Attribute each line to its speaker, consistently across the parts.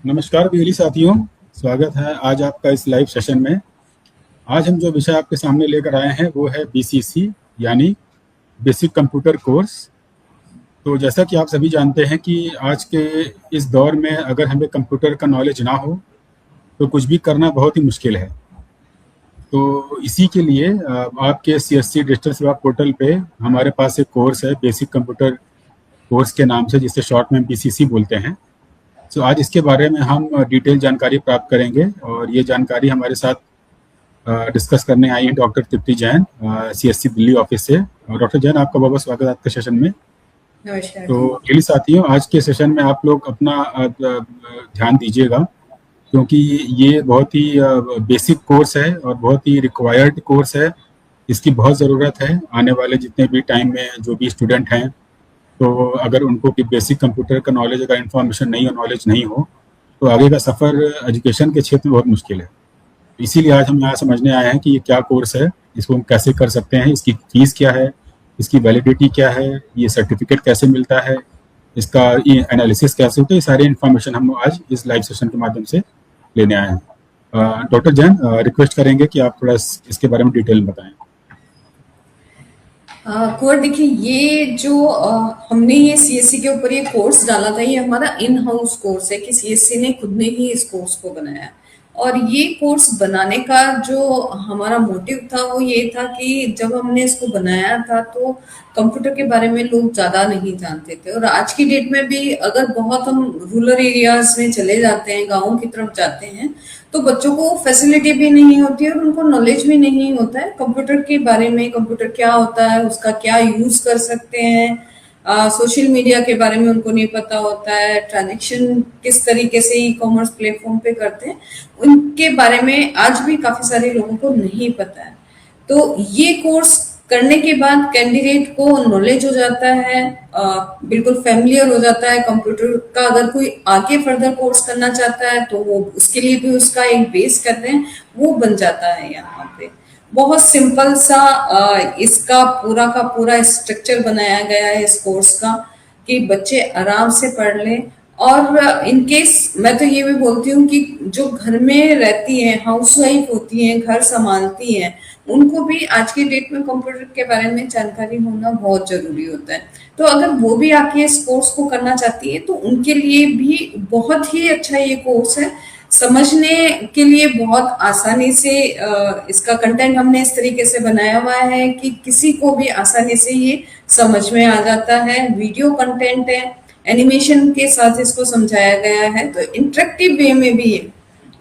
Speaker 1: नमस्कार बीएली साथियों, स्वागत है आज आपका इस लाइव सेशन में। आज हम जो विषय आपके सामने लेकर आए हैं वो है बीसीसी यानी बेसिक कंप्यूटर कोर्स। तो जैसा कि आप सभी जानते हैं कि आज के इस दौर में अगर हमें कंप्यूटर का नॉलेज ना हो तो कुछ भी करना बहुत ही मुश्किल है। तो इसी के लिए आपके सीएससी डिजिटल सेवा पोर्टल पे हमारे पास एक कोर्स है बेसिक कंप्यूटर कोर्स के नाम से, जिसे शॉर्ट में बीसीसी बोलते हैं। तो आज इसके बारे में हम डिटेल जानकारी प्राप्त करेंगे और ये जानकारी हमारे साथ डिस्कस करने आई है डॉक्टर तृप्ति जैन, सीएससी दिल्ली ऑफिस से। डॉक्टर जैन, आपका बहुत बहुत स्वागत है आपके सेशन में।
Speaker 2: नमस्कार।
Speaker 1: तो यही साथियों, आज के सेशन में आप लोग अपना ध्यान दीजिएगा, क्योंकि ये बहुत ही बेसिक कोर्स है और बहुत ही रिक्वायर्ड कोर्स है। इसकी बहुत ज़रूरत है आने वाले जितने भी टाइम में जो भी स्टूडेंट हैं, तो अगर उनको कि बेसिक कंप्यूटर का नॉलेज, अगर इन्फॉर्मेशन नहीं हो, नॉलेज नहीं हो, तो आगे का सफ़र एजुकेशन के क्षेत्र में बहुत मुश्किल है। इसीलिए आज हम यहाँ समझने आए हैं कि ये क्या कोर्स है, इसको हम कैसे कर सकते हैं, इसकी फीस क्या है, इसकी वैलिडिटी क्या है, ये सर्टिफिकेट कैसे मिलता है, इसका ये एनालिसिस कैसे होता है, ये सारी इन्फॉर्मेशन हम आज इस लाइव सेशन के माध्यम से लेने आए हैं। डॉक्टर जैन, रिक्वेस्ट करेंगे कि आप थोड़ा इसके बारे में डिटेल में बताएं।
Speaker 2: कुंवर, देखिए, ये जो हमने ये सीएससी के ऊपर ये कोर्स डाला था, ये हमारा इन हाउस कोर्स है कि सीएससी ने खुद ने ही इस कोर्स को बनाया। और ये कोर्स बनाने का जो हमारा मोटिव था वो ये था कि जब हमने इसको बनाया था तो कंप्यूटर के बारे में लोग ज़्यादा नहीं जानते थे। और आज की डेट में भी अगर बहुत हम रूरल एरियाज में चले जाते हैं, गाँव की तरफ जाते हैं, तो बच्चों को फैसिलिटी भी नहीं होती है और उनको नॉलेज भी नहीं होता है कंप्यूटर के बारे में। कंप्यूटर क्या होता है, उसका क्या यूज कर सकते हैं, सोशल मीडिया के बारे में उनको नहीं पता होता है, ट्रांजैक्शन किस तरीके से ई कॉमर्स प्लेटफॉर्म पे करते हैं, उनके बारे में आज भी काफी सारे लोगों को नहीं पता है। तो ये कोर्स करने के बाद कैंडिडेट को नॉलेज हो जाता है, बिल्कुल फैमिलियर हो जाता है कंप्यूटर का। अगर कोई आगे फर्दर कोर्स करना चाहता है तो वो उसके लिए भी उसका एक बेस करते हैं, वो बन जाता है। यहाँ पे बहुत सिंपल सा इसका पूरा का पूरा स्ट्रक्चर बनाया गया है इस कोर्स का कि बच्चे आराम से पढ़ लें। और इन केस मैं तो ये भी बोलती हूँ कि जो घर में रहती हैं, हाउसवाइफ होती हैं, घर संभालती हैं, उनको भी आज के डेट में कंप्यूटर के बारे में जानकारी होना बहुत जरूरी होता है। तो अगर वो भी आके इस कोर्स को करना चाहती है तो उनके लिए भी बहुत ही अच्छा ये कोर्स है। समझने के लिए बहुत आसानी से इसका कंटेंट हमने इस तरीके से बनाया हुआ है कि किसी को भी आसानी से ये समझ में आ जाता है। वीडियो कंटेंट है, एनिमेशन के साथ इसको समझाया गया है, तो इंटरेक्टिव वे में भी है।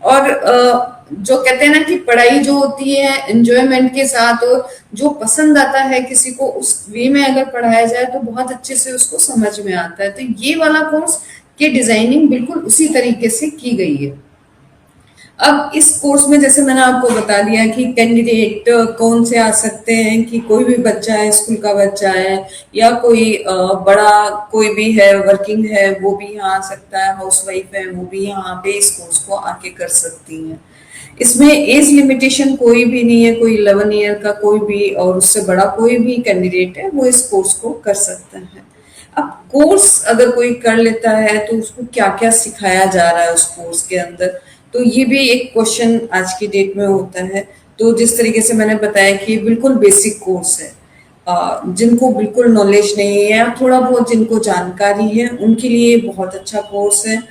Speaker 2: और जो कहते हैं ना कि पढ़ाई जो होती है एंजॉयमेंट के साथ, और जो पसंद आता है किसी को उस वे में अगर पढ़ाया जाए तो बहुत अच्छे से उसको समझ में आता है। तो ये वाला कोर्स की डिजाइनिंग बिल्कुल उसी तरीके से की गई है। अब इस कोर्स में जैसे मैंने आपको बता दिया कि कैंडिडेट कौन से आ सकते हैं, कि कोई भी बच्चा है, स्कूल का बच्चा है या कोई बड़ा कोई भी है, वर्किंग है, वो भी यहाँ आ सकता है, हाउसवाइफ है, वो भी यहाँ पे इस कोर्स को आके कर सकती हैं। इसमें एज लिमिटेशन कोई भी नहीं है, कोई 11 ईयर का कोई भी और उससे बड़ा कोई भी कैंडिडेट है वो इस कोर्स को कर सकता है। अब कोर्स अगर कोई कर लेता है तो उसको क्या क्या सिखाया जा रहा है उस कोर्स के अंदर, तो ये भी एक क्वेश्चन आज की डेट में होता है। तो जिस तरीके से मैंने बताया कि बिल्कुल बेसिक कोर्स है, जिनको बिल्कुल नॉलेज नहीं है या थोड़ा बहुत जिनको जानकारी है उनके लिए बहुत अच्छा कोर्स है।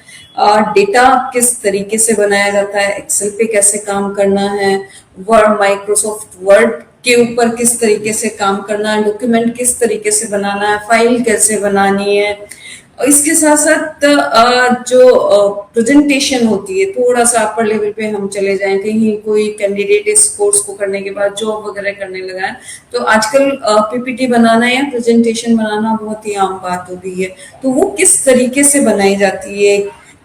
Speaker 2: डेटा किस तरीके से बनाया जाता है, एक्सेल पे कैसे काम करना है, वर्ड माइक्रोसॉफ्ट वर्ड के ऊपर किस तरीके से काम करना है, डॉक्यूमेंट किस तरीके से बनाना है, फाइल कैसे बनानी है। इसके साथ साथ जो प्रेजेंटेशन होती है, थोड़ा सा अपर लेवल पे हम चले जाएं, कहीं कोई कैंडिडेट इस कोर्स को करने के बाद जॉब वगैरह करने लगा है तो आजकल पीपीटी बनाना या प्रेजेंटेशन बनाना बहुत ही आम बात हो गई है। तो वो किस तरीके से बनाई जाती है,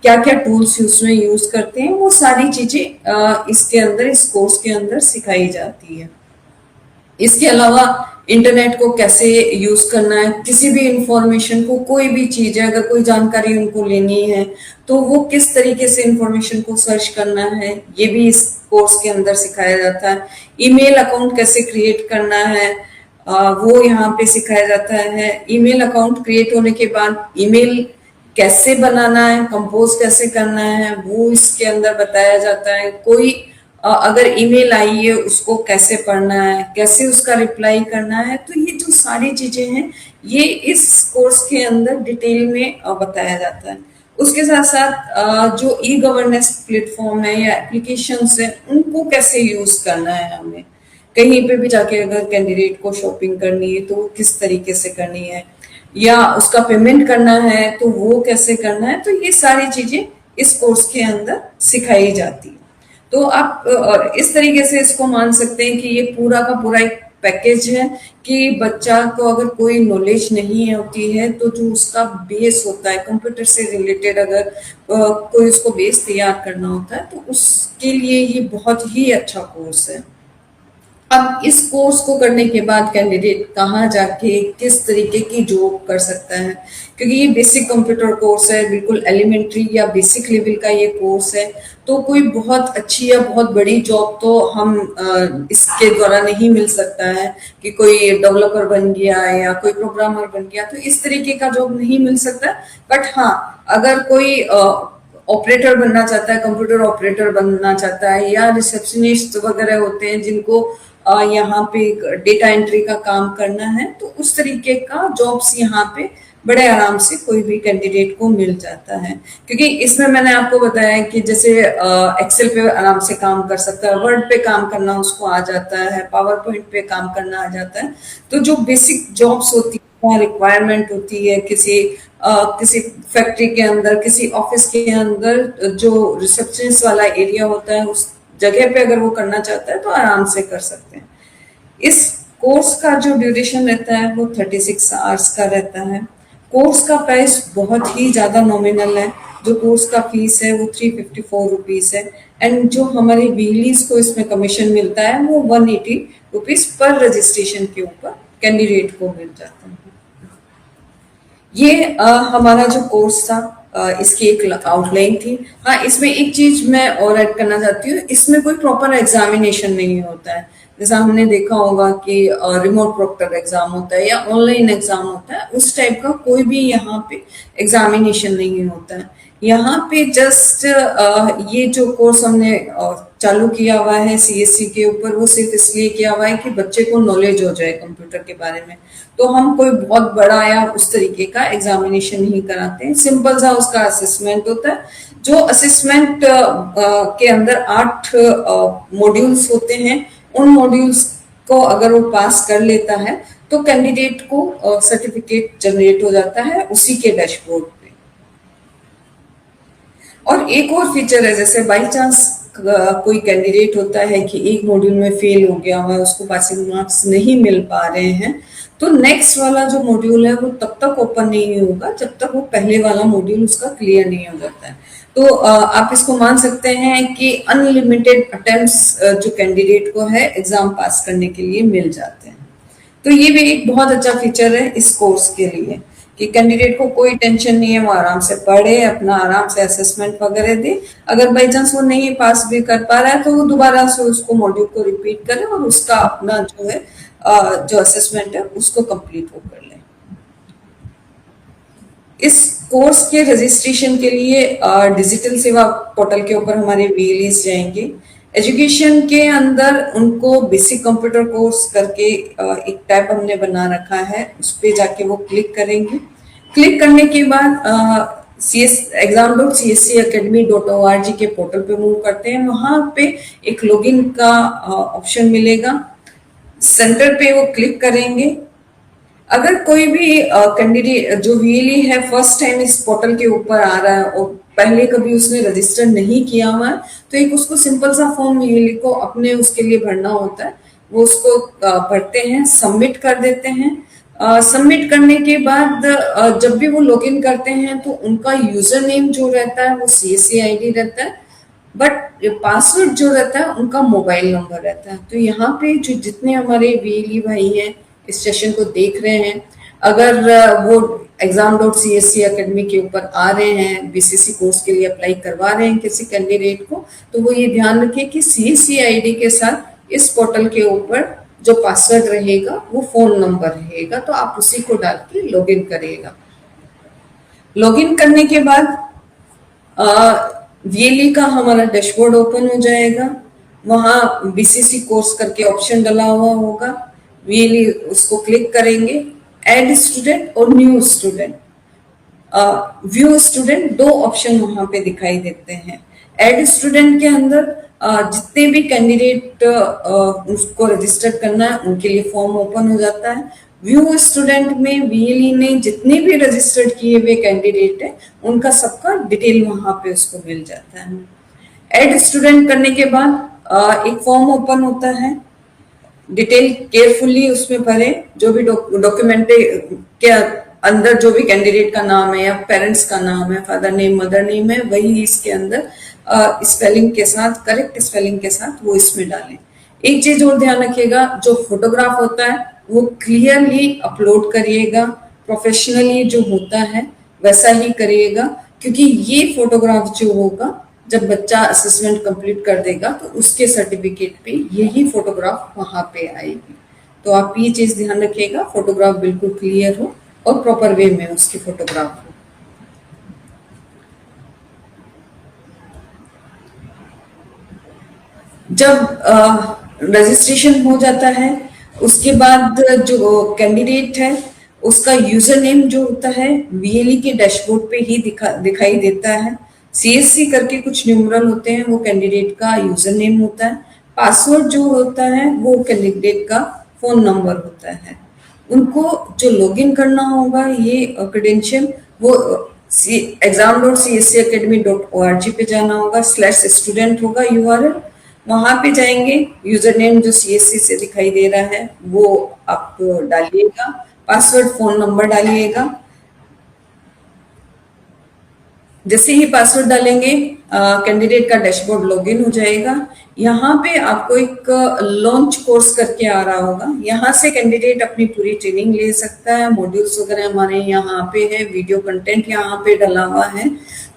Speaker 2: क्या क्या टूल्स उसमें यूज करते हैं, वो सारी चीजें इसके अंदर, इस कोर्स के अंदर सिखाई जाती है। इसके अलावा इंटरनेट को कैसे यूज करना है, किसी भी इंफॉर्मेशन को, कोई भी चीज है, अगर कोई जानकारी उनको लेनी है तो वो किस तरीके से इंफॉर्मेशन को सर्च करना है, ये भी इस कोर्स के अंदर सिखाया जाता है। ईमेल अकाउंट कैसे क्रिएट करना है, वो यहाँ पे सिखाया जाता है। ईमेल अकाउंट क्रिएट होने के बाद ईमेल कैसे बनाना है, कंपोज कैसे करना है वो इसके अंदर बताया जाता है। कोई अगर ईमेल आई है उसको कैसे पढ़ना है, कैसे उसका रिप्लाई करना है, तो ये जो सारी चीजें हैं ये इस कोर्स के अंदर डिटेल में बताया जाता है। उसके साथ साथ जो ई गवर्नेंस प्लेटफॉर्म है या एप्लीकेशंस है उनको कैसे यूज करना है हमें, कहीं पे भी जाके अगर कैंडिडेट को शॉपिंग करनी है तो वो किस तरीके से करनी है, या उसका पेमेंट करना है तो वो कैसे करना है, तो ये सारी चीजें इस कोर्स के अंदर सिखाई जाती है। तो आप इस तरीके से इसको मान सकते हैं कि ये पूरा का पूरा एक पैकेज है कि बच्चा को अगर कोई नॉलेज नहीं होती है तो जो उसका बेस होता है कंप्यूटर से रिलेटेड, अगर कोई उसको बेस तैयार करना होता है तो उसके लिए ये बहुत ही अच्छा कोर्स है। अब इस कोर्स को करने के बाद कैंडिडेट कहाँ जाके किस तरीके की जॉब कर सकता है, क्योंकि ये बेसिक कंप्यूटर कोर्स है, बिल्कुल एलिमेंट्री या बेसिक लेवल का ये कोर्स है, तो कोई बहुत अच्छी या बहुत बड़ी जॉब तो हम इसके द्वारा नहीं मिल सकता है कि कोई डेवलपर बन गया या कोई प्रोग्रामर बन गया, तो इस तरीके का जॉब नहीं मिल सकता। बट हाँ, अगर कोई ऑपरेटर बनना चाहता है, कंप्यूटर ऑपरेटर बनना चाहता है, या रिसेप्शनिस्ट वगैरह होते हैं जिनको यहाँ पे डेटा एंट्री का काम करना है, तो उस तरीके का जॉब्स यहाँ पे बड़े आराम से कोई भी कैंडिडेट को मिल जाता है। क्योंकि इसमें मैंने आपको बताया कि जैसे एक्सेल पे आराम से काम कर सकता है, वर्ड पे काम करना उसको आ जाता है, पावर पॉइंट पे काम करना आ जाता है। तो जो बेसिक जॉब्स होती है, रिक्वायरमेंट होती है किसी फैक्ट्री के अंदर, किसी ऑफिस के अंदर, जो रिसेप्शनिस्ट वाला एरिया होता है उस जगह पे अगर वो करना चाहता है तो आराम से कर सकते हैं। इस कोर्स का जो ड्यूरेशन रहता है वो 36 आवर्स का रहता है। कोर्स का प्राइस बहुत ही ज्यादा नॉमिनल है, जो कोर्स का फीस है वो 354 रुपीज है। एंड जो हमारे वीलीज को इसमें कमीशन मिलता है वो 180 रुपीज पर रजिस्ट्रेशन के ऊपर कैंडिडेट को मिल जाता है। ये हमारा जो कोर्स था, इसकी एक आउटलाइन थी। हाँ, इसमें एक चीज मैं और ऐड करना चाहती हूँ, इसमें कोई प्रॉपर एग्जामिनेशन नहीं होता है। जैसा हमने देखा होगा कि रिमोट प्रोक्टर एग्जाम होता है या ऑनलाइन एग्जाम होता है, उस टाइप का कोई भी यहाँ पे एग्जामिनेशन नहीं होता है। यहाँ पे जस्ट ये जो कोर्स हमने चालू किया हुआ है सीएससी के ऊपर, वो सिर्फ इसलिए किया हुआ है कि बच्चे को नॉलेज हो जाए कंप्यूटर के बारे में। तो हम कोई बहुत बड़ा या उस तरीके का एग्जामिनेशन नहीं कराते हैं, सिंपल सा उसका असेसमेंट होता है। जो असेसमेंट के अंदर 8 मॉड्यूल्स होते हैं, उन मॉड्यूल्स को अगर वो पास कर लेता है तो कैंडिडेट को सर्टिफिकेट जनरेट हो जाता है उसी के डैशबोर्ड पे। और एक और फीचर है, जैसे बाई चांस कोई कैंडिडेट होता है कि एक मॉड्यूल में फेल हो गया हुआ है, उसको पासिंग मार्क्स नहीं मिल पा रहे हैं, तो नेक्स्ट वाला जो मॉड्यूल है वो तब तक ओपन नहीं होगा जब तक वो पहले वाला मॉड्यूल उसका क्लियर नहीं हो जाता है। तो आप इसको मान सकते हैं कि अनलिमिटेड अटेम्प्ट्स जो कैंडिडेट को है एग्जाम पास करने के लिए मिल जाते हैं। तो ये भी एक बहुत अच्छा फीचर है इस कोर्स के लिए कि कैंडिडेट को कोई टेंशन नहीं है, वो आराम से पढ़े, अपना आराम से असेसमेंट वगैरह दे। अगर बाई चांस वो नहीं पास भी कर पा रहा है तो वो दोबारा से उसको मॉड्यूल को रिपीट करे और उसका अपना जो है जो असेसमेंट है उसको कंप्लीट वो कर ले। इस कोर्स के रजिस्ट्रेशन के लिए डिजिटल सेवा पोर्टल के ऊपर हमारे वीएलईज जाएंगे। एजुकेशन के अंदर उनको बेसिक कंप्यूटर कोर्स करके एक टैब हमने बना रखा है, उस पर जाके वो क्लिक करेंगे। क्लिक करने के बाद exam.cscacademy.org के पोर्टल पे मूव करते हैं। वहां पे एक लॉगिन का ऑप्शन मिलेगा, सेंटर पे वो क्लिक करेंगे। अगर कोई भी कैंडिडेट जो वीएलई है फर्स्ट टाइम इस पोर्टल के ऊपर आ रहा है और पहले कभी उसने रजिस्टर नहीं किया हुआ है, तो एक उसको सिंपल सा फॉर्म वीएलई को अपने उसके लिए भरना होता है। वो उसको भरते हैं, सबमिट कर देते हैं। सबमिट करने के बाद जब भी वो लॉगिन करते हैं तो उनका यूजर नेम जो रहता है वो सीएससी आईडी रहता है, बट पासवर्ड जो रहता है उनका मोबाइल नंबर रहता है। तो यहाँ पे जो जितने हमारे वीएलई भाई हैं इस सेशन को देख रहे हैं, अगर वो exam.csc academy के ऊपर आ रहे हैं, बीसीसी कोर्स के लिए अप्लाई करवा रहे हैं किसी कैंडिडेट को, तो वो ये ध्यान रखें कि सीएससी आईडी के साथ इस पोर्टल के ऊपर जो पासवर्ड रहेगा वो फोन नंबर रहेगा, तो आप उसी को डाल के लॉगिन करिएगा। लॉगिन करने के बाद वीएलई का हमारा डैशबोर्ड ओपन हो जाएगा। वहां बीसीसी कोर्स करके ऑप्शन डला हुआ होगा, वीएलई उसको क्लिक करेंगे। ऐड स्टूडेंट और न्यू स्टूडेंट, व्यू स्टूडेंट, दो ऑप्शन वहां पे दिखाई देते हैं। ऐड स्टूडेंट के अंदर जितने भी कैंडिडेट उसको रजिस्टर करना है उनके लिए फॉर्म ओपन हो जाता है। व्यू स्टूडेंट में वीएलई ने जितने भी रजिस्टर्ड किए हुए कैंडिडेट है उनका सबका डिटेल वहां पे उसको मिल जाता है। ऐड स्टूडेंट करने के बाद एक फॉर्म ओपन होता है, डिटेल केयरफुली उसमें भरे, जो भी डॉक्यूमेंट के अंदर जो भी कैंडिडेट का नाम है या पेरेंट्स का नाम है, फादर नेम मदर नेम है, वही इसके अंदर स्पेलिंग के साथ, करेक्ट स्पेलिंग के साथ वो इसमें डालें। एक चीज और ध्यान रखिएगा, जो फोटोग्राफ होता है वो क्लियरली अपलोड करिएगा, प्रोफेशनली जो होता है वैसा ही करिएगा, क्योंकि ये फोटोग्राफ जो होगा जब बच्चा असेसमेंट कंप्लीट कर देगा तो उसके सर्टिफिकेट पे यही फोटोग्राफ वहां पे आएगी। तो आप ये चीज ध्यान रखिएगा, फोटोग्राफ बिल्कुल क्लियर हो और प्रॉपर वे में उसकी फोटोग्राफ हो। जब रजिस्ट्रेशन हो जाता है उसके बाद जो कैंडिडेट है उसका यूजर नेम जो होता है वीएलई के डैशबोर्ड पे ही दिखाई देता है। सीएससी करके कुछ न्यूमरल होते हैं, वो कैंडिडेट का यूजर नेम होता है। पासवर्ड जो होता है वो कैंडिडेट का फोन नंबर होता है। उनको जो लॉगिन करना होगा ये क्रेडेंशियल वो exam.cscacademy.org पे जाना होगा, /student होगा यूआरएल, वहां पे जाएंगे। यूजर नेम जो सीएससी से दिखाई दे रहा है वो आप डालिएगा, पासवर्ड फोन नंबर डालिएगा। जैसे ही पासवर्ड डालेंगे कैंडिडेट का डैशबोर्ड लॉगिन हो जाएगा। यहाँ पे आपको एक लॉन्च कोर्स करके आ रहा होगा, यहाँ से कैंडिडेट अपनी पूरी ट्रेनिंग ले सकता है। मॉड्यूल्स वगैरह हमारे यहाँ पे है, वीडियो कंटेंट यहाँ पे डला हुआ है।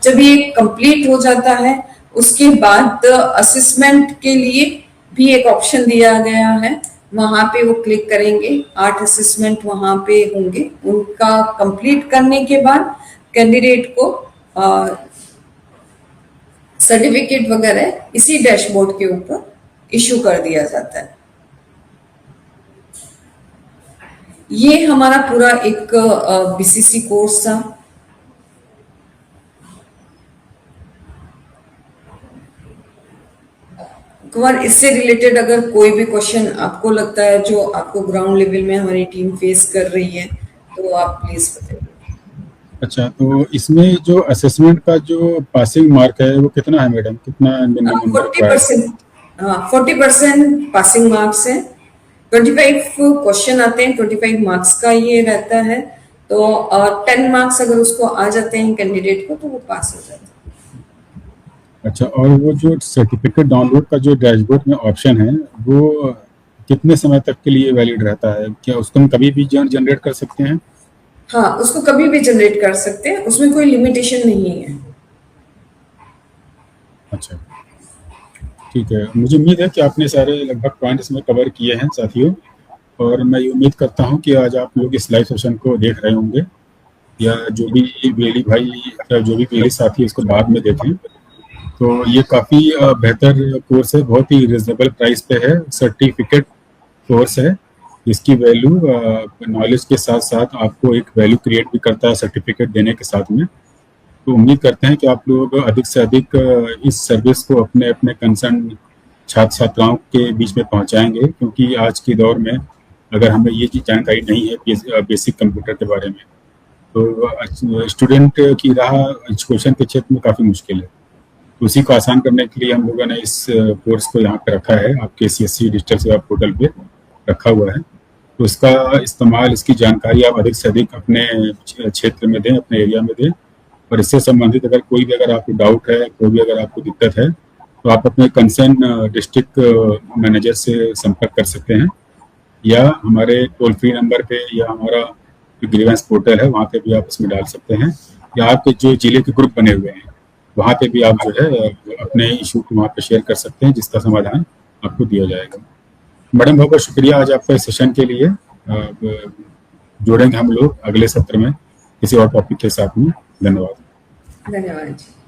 Speaker 2: जब ये कंप्लीट हो जाता है उसके बाद असेसमेंट के लिए भी एक ऑप्शन दिया गया है, वहां पे वो क्लिक करेंगे। 8 असेसमेंट वहां पे होंगे, उनका कंप्लीट करने के बाद कैंडिडेट को सर्टिफिकेट वगैरह इसी डैशबोर्ड के ऊपर इशू कर दिया जाता है। ये हमारा पूरा एक बीसीसी कोर्स था। कुमार, इससे रिलेटेड अगर कोई भी क्वेश्चन आपको लगता है जो आपको ग्राउंड लेवल में हमारी टीम फेस कर रही है तो आप प्लीज बताइए।
Speaker 1: अच्छा, तो इसमें जो असेसमेंट का जो पासिंग मार्क है वो कितना है मैडम? कितना मिनिमम?
Speaker 2: 40%। हाँ, 40% पासिंग मार्क्स है। 25 क्वेश्चन आते हैं, 25 मार्क्स का ये रहता है। तो 10 मार्क्स अगर उसको आ जाते हैं कैंडिडेट को तो वो पास हो जाता है।
Speaker 1: अच्छा, और वो जो सर्टिफिकेट डाउनलोड का जो डैशबोर्ड में ऑप्शन है वो कितने समय तक के लिए वैलिड रहता है? क्या उसको हम कभी भी जनरेट कर सकते हैं?
Speaker 2: हाँ, उसको कभी भी जनरेट कर सकते हैं, उसमें कोई लिमिटेशन नहीं है।
Speaker 1: अच्छा, ठीक है। मुझे उम्मीद है कि आपने सारे लगभग पॉइंट इसमें कवर किए हैं साथियों, और मैं ये उम्मीद करता हूँ कि आज आप लोग इस लाइव सेशन को देख रहे होंगे, या जो भी वीएलई भाई या जो भी वीएलई साथी इसको बाद में देखें। तो ये काफ़ी बेहतर कोर्स है, बहुत ही रिजनेबल प्राइस पे है, सर्टिफिकेट कोर्स है। इसकी वैल्यू नॉलेज के साथ साथ आपको एक वैल्यू क्रिएट भी करता है सर्टिफिकेट देने के साथ में। तो उम्मीद करते हैं कि आप लोग अधिक से अधिक इस सर्विस को अपने अपने कंसर्न छात्र छात्राओं के बीच में पहुंचाएंगे, क्योंकि आज के दौर में अगर हमें ये चीज़ जानकारी नहीं है बेसिक कंप्यूटर के बारे में तो स्टूडेंट की राह एजुकेशन के क्षेत्र में काफ़ी मुश्किल है। तो उसी को आसान करने के लिए हम लोगों ने इस कोर्स को यहाँ पे रखा है, आपके सीएससी डिजिटल सेवा पोर्टल पे रखा हुआ है। तो इसका इस्तेमाल, इसकी जानकारी आप अधिक से अधिक अपने क्षेत्र में दें, अपने एरिया में दें। और इससे संबंधित अगर कोई भी अगर आपको डाउट है, कोई भी अगर आपको दिक्कत है, तो आप अपने कंसर्न डिस्ट्रिक्ट मैनेजर से संपर्क कर सकते हैं, या हमारे टोल फ्री नंबर पे, या हमारा जो ग्रीवेंस पोर्टल है वहाँ पे भी आप इसमें डाल सकते हैं, या आपके जो जिले के ग्रुप बने हुए हैं वहाँ पे भी आप जो है अपने इशू को वहाँ पे शेयर कर सकते हैं, जिसका समाधान आपको दिया जाएगा। मैडम, बहुत बहुत शुक्रिया आज आपका इस सेशन के लिए। जोड़ेंगे हम लोग अगले सत्र में किसी और टॉपिक के साथ में। धन्यवाद।
Speaker 2: धन्यवाद जी।